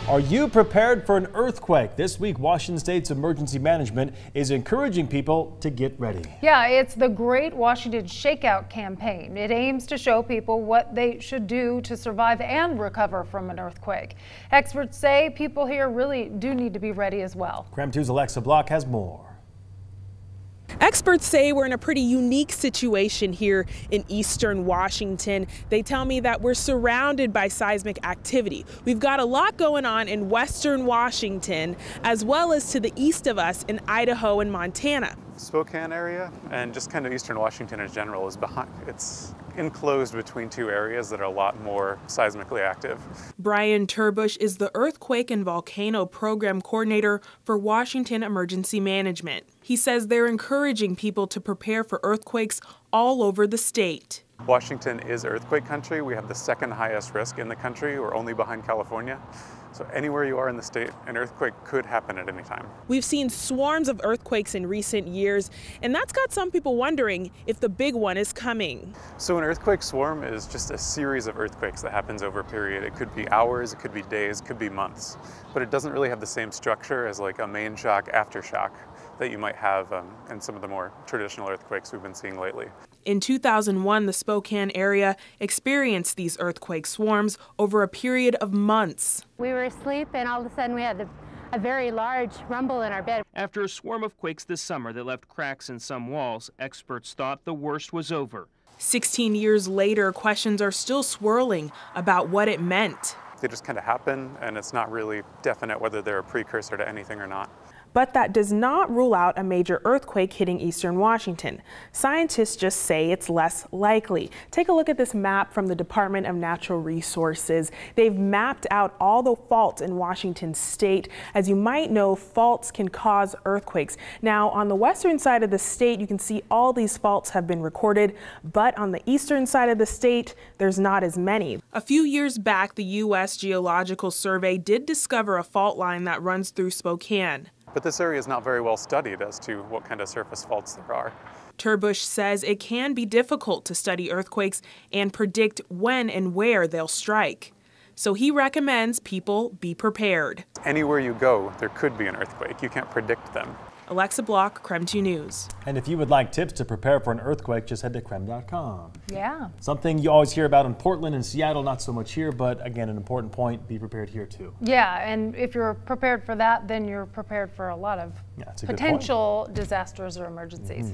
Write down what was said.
Are you prepared for an earthquake? This week, Washington State's emergency management is encouraging people to get ready. Yeah, it's the Great Washington Shakeout campaign. It aims to show people what they should do to survive and recover from an earthquake. Experts say people here really do need to be ready as well. KREM 2's Alexa Block has more. Experts say we're in a pretty unique situation here in eastern Washington. They tell me that we're surrounded by seismic activity. We've got a lot going on in western Washington, as well as to the east of us in Idaho and Montana. Spokane area and just kind of eastern Washington in general is behind. It's enclosed between two areas that are a lot more seismically active. Brian Turbush is the Earthquake and Volcano Program Coordinator for Washington Emergency Management. He says they're encouraging people to prepare for earthquakes all over the state. Washington is earthquake country. We have the second highest risk in the country. We're only behind California. So anywhere you are in the state, an earthquake could happen at any time. We've seen swarms of earthquakes in recent years, and that's got some people wondering if the big one is coming. So an earthquake swarm is just a series of earthquakes that happens over a period. It could be hours, it could be days, it could be months. But it doesn't really have the same structure as like a main shock, aftershock that you might have in some of the more traditional earthquakes we've been seeing lately. In 2001, the Spokane area experienced these earthquake swarms over a period of months. We were asleep and all of a sudden we had a very large rumble in our bed. After a swarm of quakes this summer that left cracks in some walls, experts thought the worst was over. 16 years later, questions are still swirling about what it meant. They just kind of happen, and it's not really definite whether they're a precursor to anything or not. But that does not rule out a major earthquake hitting eastern Washington. Scientists just say it's less likely. Take a look at this map from the Department of Natural Resources. They've mapped out all the faults in Washington state. As you might know, faults can cause earthquakes. Now, on the western side of the state, you can see all these faults have been recorded, but on the eastern side of the state, there's not as many. A few years back, the U.S. Geological Survey did discover a fault line that runs through Spokane. But this area is not very well studied as to what kind of surface faults there are. Turbush says it can be difficult to study earthquakes and predict when and where they'll strike. So he recommends people be prepared. Anywhere you go, there could be an earthquake. You can't predict them. Alexa Block, KREM 2 News. And if you would like tips to prepare for an earthquake, just head to krem.com. Yeah. Something you always hear about in Portland and Seattle, not so much here, but again, an important point, be prepared here too. Yeah, and if you're prepared for that, then you're prepared for a lot of potential disasters or emergencies.